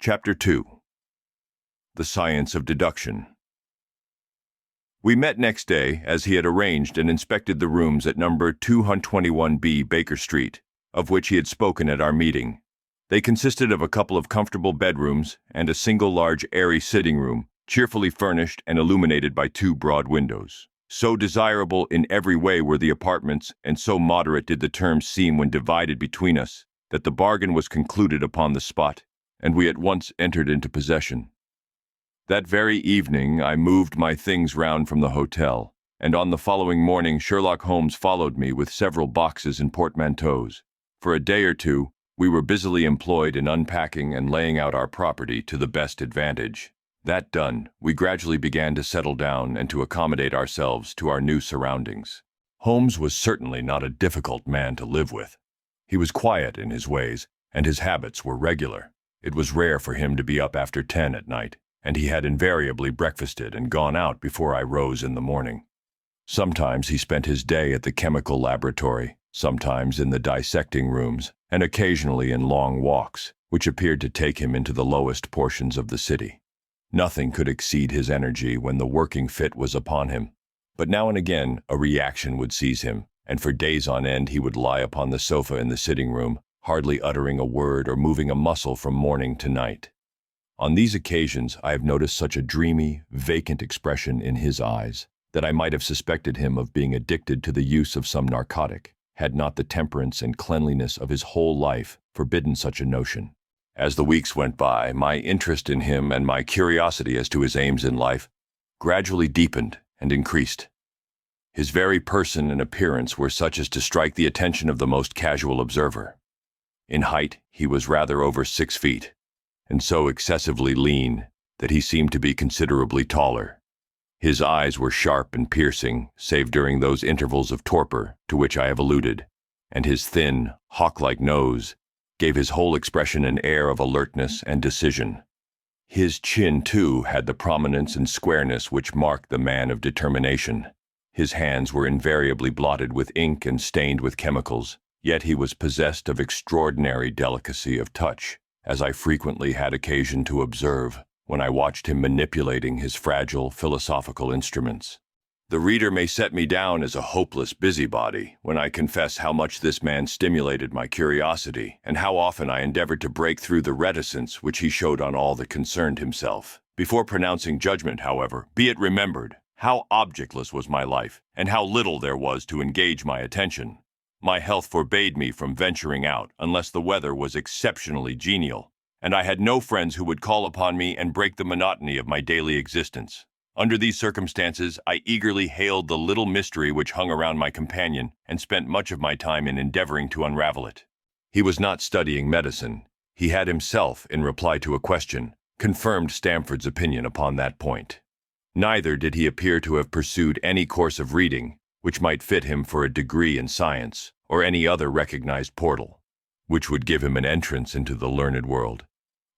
Chapter 2. The Science of Deduction. We met next day, as he had arranged, and inspected the rooms at number 221B Baker Street, of which he had spoken at our meeting. They consisted of a couple of comfortable bedrooms and a single large airy sitting room, cheerfully furnished and illuminated by two broad windows. So desirable in every way were the apartments, and so moderate did the terms seem when divided between us, that the bargain was concluded upon the spot, and we at once entered into possession. That very evening I moved my things round from the hotel, and on the following morning Sherlock Holmes followed me with several boxes and portmanteaus. For a day or two, we were busily employed in unpacking and laying out our property to the best advantage. That done, we gradually began to settle down and to accommodate ourselves to our new surroundings. Holmes was certainly not a difficult man to live with. He was quiet in his ways, and his habits were regular. It was rare for him to be up after 10 at night, and he had invariably breakfasted and gone out before I rose in the morning. Sometimes he spent his day at the chemical laboratory, sometimes in the dissecting rooms, and occasionally in long walks, which appeared to take him into the lowest portions of the city. Nothing could exceed his energy when the working fit was upon him, but now and again a reaction would seize him, and for days on end he would lie upon the sofa in the sitting room, hardly uttering a word or moving a muscle from morning to night. On these occasions I have noticed such a dreamy, vacant expression in his eyes that I might have suspected him of being addicted to the use of some narcotic, had not the temperance and cleanliness of his whole life forbidden such a notion. As the weeks went by, my interest in him and my curiosity as to his aims in life gradually deepened and increased. His very person and appearance were such as to strike the attention of the most casual observer. In height, he was rather over 6 feet, and so excessively lean that he seemed to be considerably taller. His eyes were sharp and piercing, save during those intervals of torpor to which I have alluded, and his thin, hawk-like nose gave his whole expression an air of alertness and decision. His chin, too, had the prominence and squareness which mark the man of determination. His hands were invariably blotted with ink and stained with chemicals, yet he was possessed of extraordinary delicacy of touch, as I frequently had occasion to observe when I watched him manipulating his fragile philosophical instruments. The reader may set me down as a hopeless busybody when I confess how much this man stimulated my curiosity, and how often I endeavored to break through the reticence which he showed on all that concerned himself. Before pronouncing judgment, however, be it remembered how objectless was my life, and how little there was to engage my attention. My health forbade me from venturing out unless the weather was exceptionally genial, and I had no friends who would call upon me and break the monotony of my daily existence. Under these circumstances, I eagerly hailed the little mystery which hung around my companion, and spent much of my time in endeavoring to unravel it. He was not studying medicine. He had himself, in reply to a question, confirmed Stamford's opinion upon that point. Neither did he appear to have pursued any course of reading which might fit him for a degree in science, or any other recognized portal, which would give him an entrance into the learned world.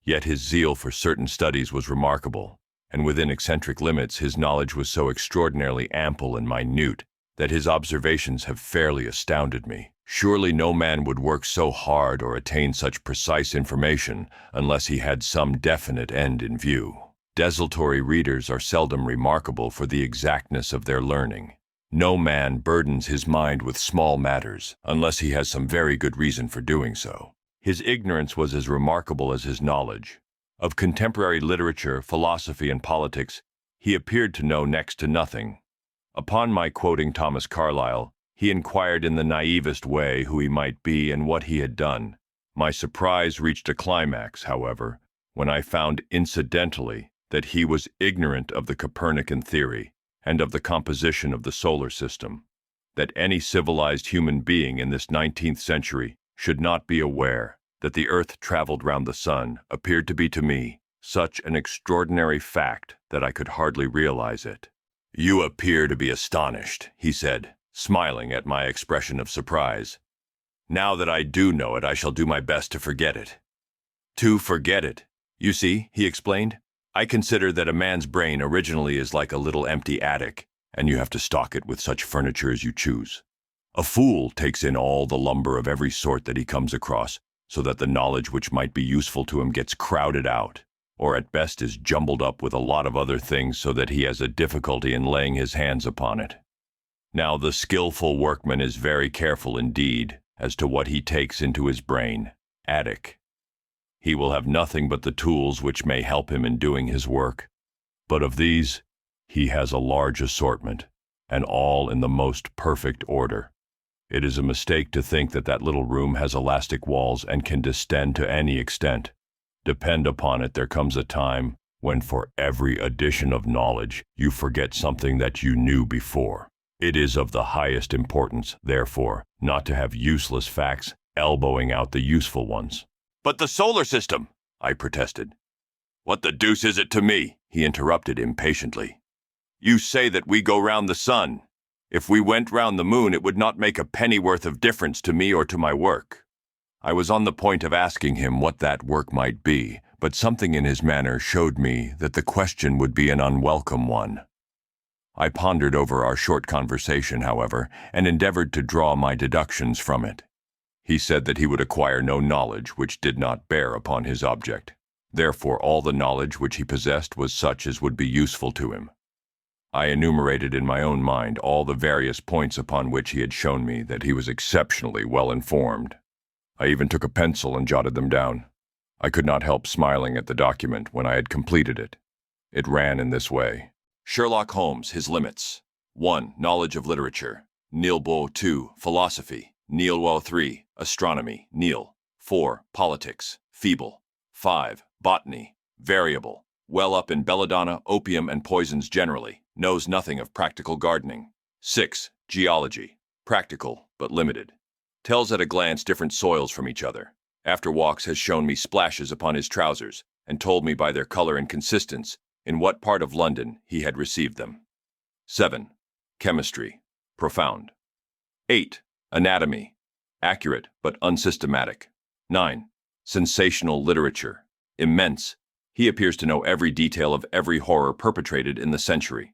Yet his zeal for certain studies was remarkable, and within eccentric limits his knowledge was so extraordinarily ample and minute that his observations have fairly astounded me. Surely no man would work so hard or attain such precise information unless he had some definite end in view. Desultory readers are seldom remarkable for the exactness of their learning. No man burdens his mind with small matters unless he has some very good reason for doing so. His ignorance was as remarkable as his knowledge. Of contemporary literature, philosophy, and politics, he appeared to know next to nothing. Upon my quoting Thomas Carlyle, he inquired in the naivest way who he might be and what he had done. My surprise reached a climax, however, when I found incidentally that he was ignorant of the Copernican theory and of the composition of the solar system. That any civilized human being in this 19th century should not be aware that the earth traveled round the sun appeared to be to me such an extraordinary fact that I could hardly realize it. "You appear to be astonished," he said, smiling at my expression of surprise. "Now that I do know it, I shall do my best to forget it." "To forget it? You see," he explained, "I consider that a man's brain originally is like a little empty attic, and you have to stock it with such furniture as you choose. A fool takes in all the lumber of every sort that he comes across, so that the knowledge which might be useful to him gets crowded out, or at best is jumbled up with a lot of other things so that he has a difficulty in laying his hands upon it. Now the skillful workman is very careful indeed as to what he takes into his brain, attic. He will have nothing but the tools which may help him in doing his work, but of these he has a large assortment, and all in the most perfect order. It is a mistake to think that that little room has elastic walls and can distend to any extent. Depend upon it, there comes a time when for every addition of knowledge you forget something that you knew before. It is of the highest importance, therefore, not to have useless facts elbowing out the useful ones. "But the solar system," I protested. "What the deuce is it to me?" he interrupted impatiently. "You say that we go round the sun. If we went round the moon, it would not make a pennyworth of difference to me or to my work." I was on the point of asking him what that work might be, but something in his manner showed me that the question would be an unwelcome one. I pondered over our short conversation, however, and endeavored to draw my deductions from it. He said that he would acquire no knowledge which did not bear upon his object. Therefore, all the knowledge which he possessed was such as would be useful to him. I enumerated in my own mind all the various points upon which he had shown me that he was exceptionally well informed. I even took a pencil and jotted them down. I could not help smiling at the document when I had completed it. It ran in this way. Sherlock Holmes, his limits. 1. Knowledge of literature. Nilbo 2. Philosophy. Nilwo 3. Astronomy. Nil. 4. Politics. Feeble. 5. Botany. Variable. Well up in belladonna, opium, and poisons generally. Knows nothing of practical gardening. 6. Geology. Practical, but limited. Tells at a glance different soils from each other. After walks has shown me splashes upon his trousers, and told me by their color and consistence in what part of London he had received them. 7. Chemistry. Profound. 8. Anatomy. Accurate, but unsystematic. 9. Sensational literature. Immense. He appears to know every detail of every horror perpetrated in the century.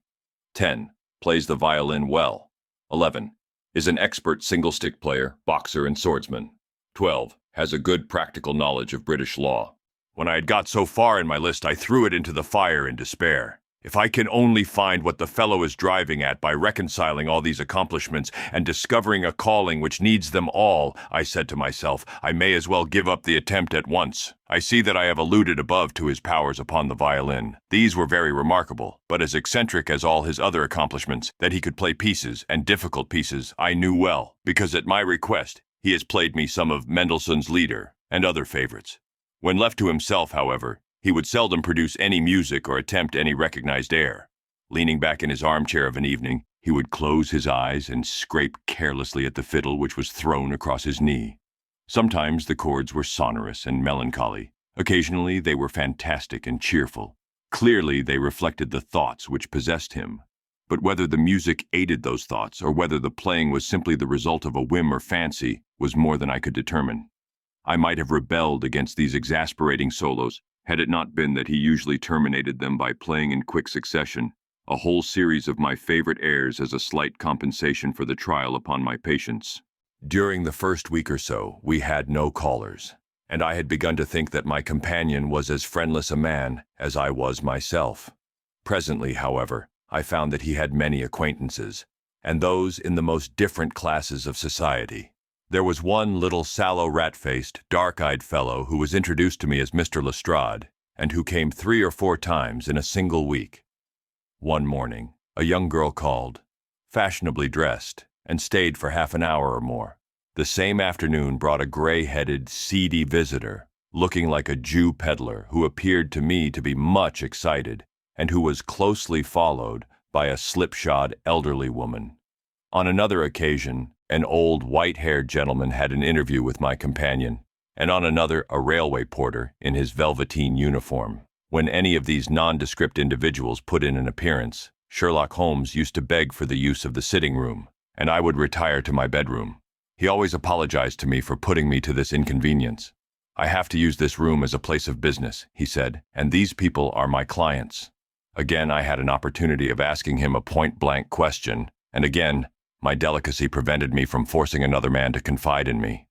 10. Plays the violin well. 11. Is an expert single-stick player, boxer, and swordsman. 12. Has a good practical knowledge of British law. When I had got so far in my list, I threw it into the fire in despair. If I can only find what the fellow is driving at by reconciling all these accomplishments and discovering a calling which needs them all, I said to myself, I may as well give up the attempt at once. I see that I have alluded above to his powers upon the violin. These were very remarkable, but as eccentric as all his other accomplishments, that he could play pieces, and difficult pieces, I knew well, because at my request, he has played me some of Mendelssohn's Lieder and other favorites. When left to himself, however, he would seldom produce any music or attempt any recognized air. Leaning back in his armchair of an evening, he would close his eyes and scrape carelessly at the fiddle which was thrown across his knee. Sometimes the chords were sonorous and melancholy. Occasionally they were fantastic and cheerful. Clearly they reflected the thoughts which possessed him. But whether the music aided those thoughts, or whether the playing was simply the result of a whim or fancy, was more than I could determine. I might have rebelled against these exasperating solos, had it not been that he usually terminated them by playing in quick succession a whole series of my favorite airs as a slight compensation for the trial upon my patience. During the first week or so, we had no callers, and I had begun to think that my companion was as friendless a man as I was myself. Presently, however, I found that he had many acquaintances, and those in the most different classes of society. There was one little sallow, rat-faced, dark-eyed fellow who was introduced to me as Mr. Lestrade, and who came 3 or 4 times in a single week. One morning, a young girl called, fashionably dressed, and stayed for half an hour or more. The same afternoon brought a gray-headed, seedy visitor, looking like a Jew peddler, who appeared to me to be much excited, and who was closely followed by a slipshod elderly woman. On another occasion, an old white-haired gentleman had an interview with my companion, and on another a railway porter in his velveteen uniform. When any of these nondescript individuals put in an appearance, Sherlock Holmes used to beg for the use of the sitting room, and I would retire to my bedroom. He always apologized to me for putting me to this inconvenience. I have to use this room as a place of business, he said, and these people are my clients. Again, I had an opportunity of asking him a point-blank question, and again, my delicacy prevented me from forcing another man to confide in me.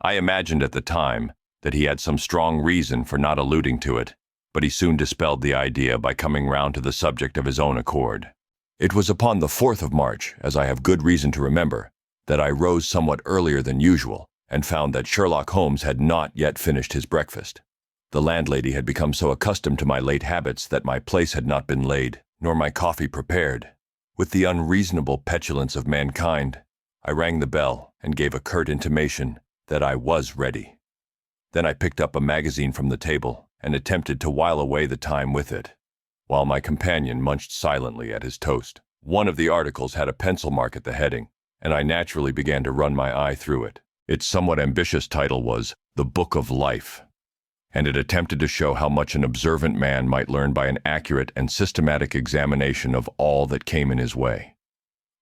I imagined at the time that he had some strong reason for not alluding to it, but he soon dispelled the idea by coming round to the subject of his own accord. It was upon the 4th of March, as I have good reason to remember, that I rose somewhat earlier than usual and found that Sherlock Holmes had not yet finished his breakfast. The landlady had become so accustomed to my late habits that my place had not been laid, nor my coffee prepared. With the unreasonable petulance of mankind, I rang the bell and gave a curt intimation that I was ready. Then I picked up a magazine from the table and attempted to while away the time with it, while my companion munched silently at his toast. One of the articles had a pencil mark at the heading, and I naturally began to run my eye through it. Its somewhat ambitious title was The Book of Life, and it attempted to show how much an observant man might learn by an accurate and systematic examination of all that came in his way.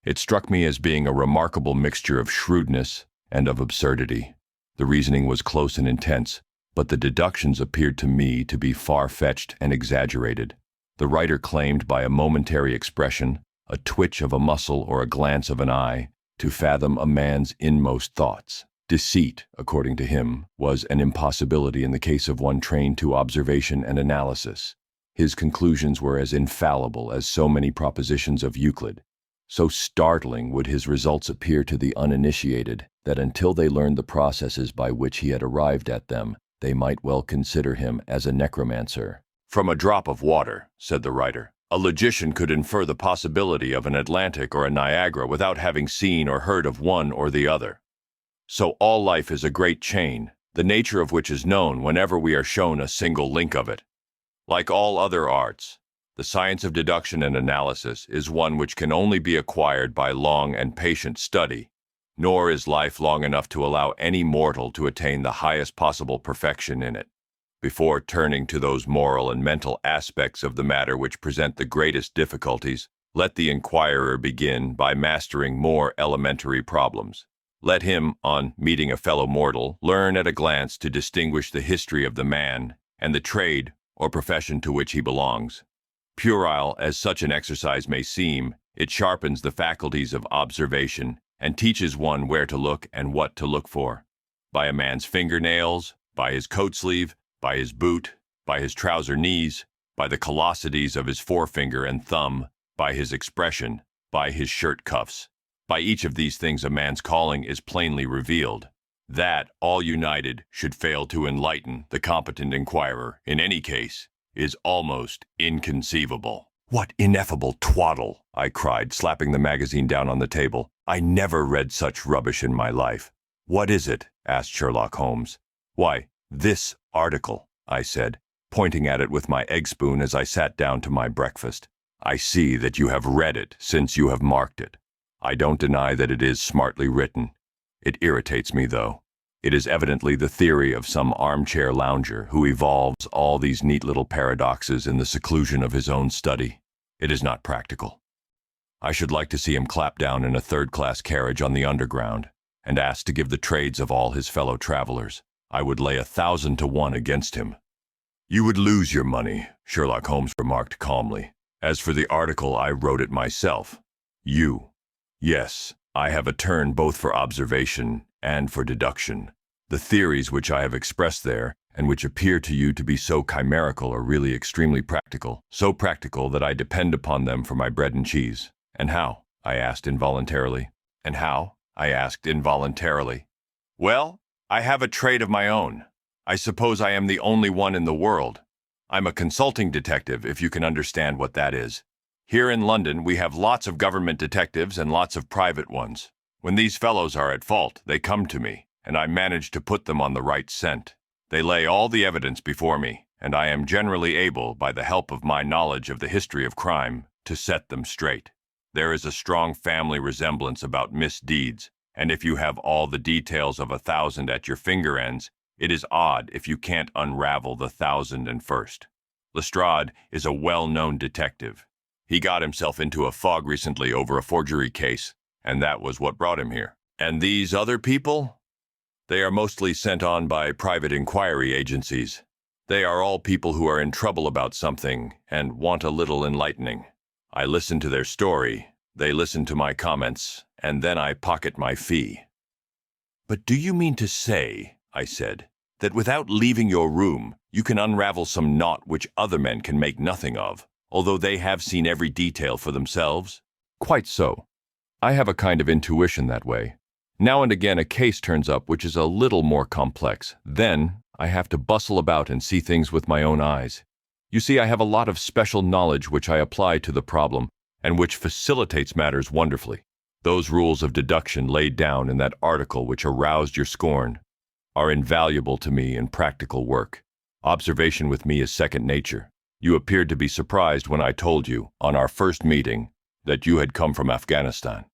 It struck me as being a remarkable mixture of shrewdness and of absurdity. The reasoning was close and intense, but the deductions appeared to me to be far-fetched and exaggerated. The writer claimed by a momentary expression, a twitch of a muscle or a glance of an eye, to fathom a man's inmost thoughts. Deceit, according to him, was an impossibility in the case of one trained to observation and analysis. His conclusions were as infallible as so many propositions of Euclid. So startling would his results appear to the uninitiated that until they learned the processes by which he had arrived at them, they might well consider him as a necromancer. From a drop of water, said the writer, a logician could infer the possibility of an Atlantic or a Niagara without having seen or heard of one or the other. So all life is a great chain, the nature of which is known whenever we are shown a single link of it. Like all other arts, the science of deduction and analysis is one which can only be acquired by long and patient study, nor is life long enough to allow any mortal to attain the highest possible perfection in it. Before turning to those moral and mental aspects of the matter which present the greatest difficulties, let the inquirer begin by mastering more elementary problems. Let him, on meeting a fellow mortal, learn at a glance to distinguish the history of the man and the trade or profession to which he belongs. Puerile as such an exercise may seem, it sharpens the faculties of observation and teaches one where to look and what to look for. By a man's fingernails, by his coat sleeve, by his boot, by his trouser knees, by the callosities of his forefinger and thumb, by his expression, by his shirt cuffs. By each of these things a man's calling is plainly revealed. That, all united, should fail to enlighten the competent inquirer, in any case, is almost inconceivable. What ineffable twaddle, I cried, slapping the magazine down on the table. I never read such rubbish in my life. What is it? Asked Sherlock Holmes. Why, this article, I said, pointing at it with my egg spoon as I sat down to my breakfast. I see that you have read it since you have marked it. I don't deny that it is smartly written. It irritates me, though. It is evidently the theory of some armchair lounger who evolves all these neat little paradoxes in the seclusion of his own study. It is not practical. I should like to see him clap down in a third-class carriage on the Underground and ask to give the trades of all his fellow travelers. I would lay 1,000 to 1 against him. You would lose your money, Sherlock Holmes remarked calmly. As for the article, I wrote it myself. You. Yes, I have a turn both for observation and for deduction. The theories which I have expressed there, and which appear to you to be so chimerical, are really extremely practical, so practical that I depend upon them for my bread and cheese. And how? I asked involuntarily. And how? I asked involuntarily. Well, I have a trade of my own. I suppose I am the only one in the world. I'm a consulting detective, if you can understand what that is. Here in London, we have lots of government detectives and lots of private ones. When these fellows are at fault, they come to me, and I manage to put them on the right scent. They lay all the evidence before me, and I am generally able, by the help of my knowledge of the history of crime, to set them straight. There is a strong family resemblance about misdeeds, and if you have all the details of 1,000 at your finger ends, it is odd if you can't unravel the 1,001st. Lestrade is a well-known detective. He got himself into a fog recently over a forgery case, and that was what brought him here. And these other people? They are mostly sent on by private inquiry agencies. They are all people who are in trouble about something and want a little enlightening. I listen to their story, they listen to my comments, and then I pocket my fee. But do you mean to say, I said, that without leaving your room, you can unravel some knot which other men can make nothing of, although they have seen every detail for themselves? Quite so. I have a kind of intuition that way. Now and again a case turns up which is a little more complex. Then I have to bustle about and see things with my own eyes. You see, I have a lot of special knowledge which I apply to the problem and which facilitates matters wonderfully. Those rules of deduction laid down in that article which aroused your scorn are invaluable to me in practical work. Observation with me is second nature. You appeared to be surprised when I told you, on our first meeting, that you had come from Afghanistan.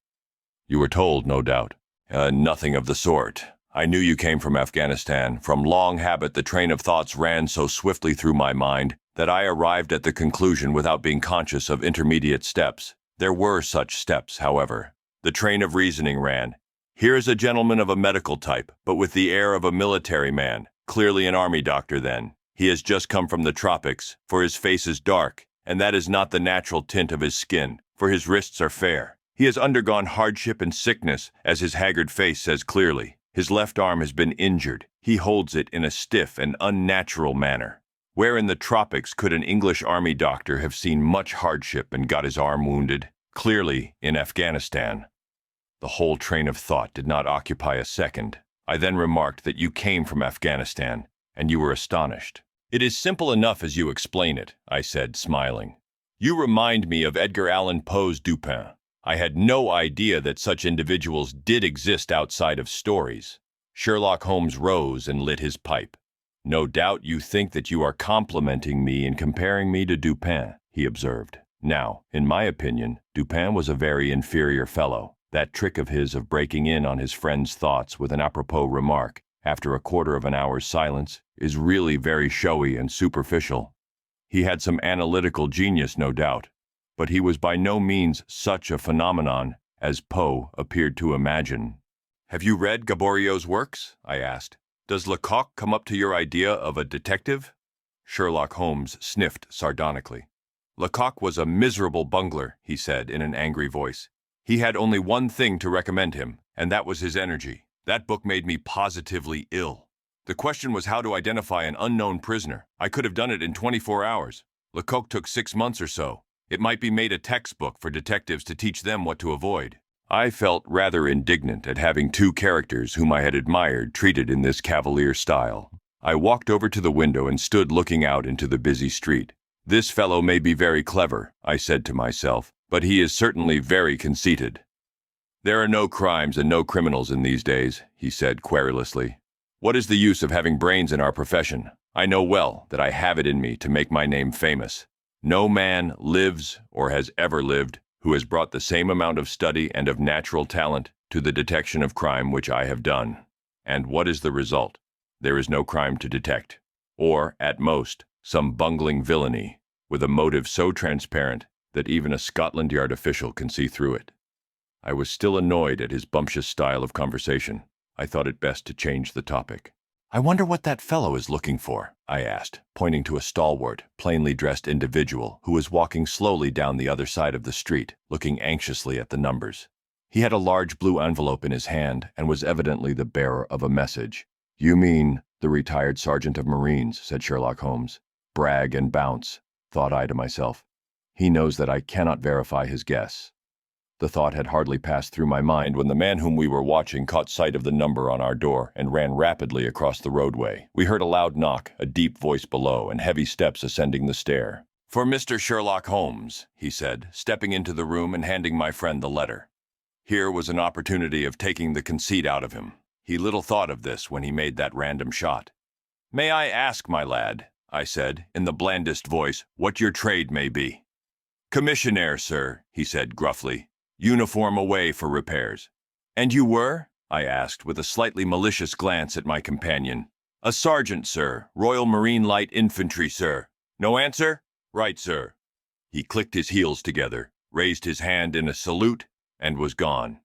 You were told, no doubt. Nothing of the sort. I knew you came from Afghanistan. From long habit, the train of thoughts ran so swiftly through my mind that I arrived at the conclusion without being conscious of intermediate steps. There were such steps, however. The train of reasoning ran. Here is a gentleman of a medical type, but with the air of a military man, clearly an army doctor then. He has just come from the tropics, for his face is dark, and that is not the natural tint of his skin, for his wrists are fair. He has undergone hardship and sickness, as his haggard face says clearly. His left arm has been injured. He holds it in a stiff and unnatural manner. Where in the tropics could an English army doctor have seen much hardship and got his arm wounded? Clearly, in Afghanistan. The whole train of thought did not occupy a second. I then remarked that you came from Afghanistan, and you were astonished. It is simple enough as you explain it, I said, smiling. You remind me of Edgar Allan Poe's Dupin. I had no idea that such individuals did exist outside of stories. Sherlock Holmes rose and lit his pipe. No doubt you think that you are complimenting me in comparing me to Dupin, he observed. Now, in my opinion, Dupin was a very inferior fellow. That trick of his of breaking in on his friend's thoughts with an apropos remark, after a quarter of an hour's silence, is really very showy and superficial. He had some analytical genius, no doubt, but he was by no means such a phenomenon as Poe appeared to imagine. Have you read Gaboriau's works? I asked. Does Lecoq come up to your idea of a detective? Sherlock Holmes sniffed sardonically. Lecoq was a miserable bungler, he said in an angry voice. He had only one thing to recommend him, and that was his energy. That book made me positively ill. The question was how to identify an unknown prisoner. I could have done it in 24 hours. Lecoq took 6 months or so. It might be made a textbook for detectives to teach them what to avoid. I felt rather indignant at having two characters whom I had admired treated in this cavalier style. I walked over to the window and stood looking out into the busy street. This fellow may be very clever, I said to myself, but he is certainly very conceited. There are no crimes and no criminals in these days, he said querulously. What is the use of having brains in our profession? I know well that I have it in me to make my name famous. No man lives or has ever lived who has brought the same amount of study and of natural talent to the detection of crime which I have done. And what is the result? There is no crime to detect, or, at most, some bungling villainy, with a motive so transparent that even a Scotland Yard official can see through it. I was still annoyed at his bumptious style of conversation. I thought it best to change the topic. I wonder what that fellow is looking for, I asked, pointing to a stalwart, plainly dressed individual who was walking slowly down the other side of the street, looking anxiously at the numbers. He had a large blue envelope in his hand and was evidently the bearer of a message. You mean the retired sergeant of Marines, said Sherlock Holmes. Brag and bounce, thought I to myself. He knows that I cannot verify his guess. The thought had hardly passed through my mind when the man whom we were watching caught sight of the number on our door and ran rapidly across the roadway. We heard a loud knock, a deep voice below, and heavy steps ascending the stair. For Mr. Sherlock Holmes, he said, stepping into the room and handing my friend the letter. Here was an opportunity of taking the conceit out of him. He little thought of this when he made that random shot. May I ask, my lad, I said, in the blandest voice, what your trade may be? Commissionaire, sir, he said gruffly. Uniform away for repairs. And you were? I asked, with a slightly malicious glance at my companion. A sergeant, sir. Royal Marine Light Infantry, sir. No answer? Right, sir. He clicked his heels together, raised his hand in a salute, and was gone.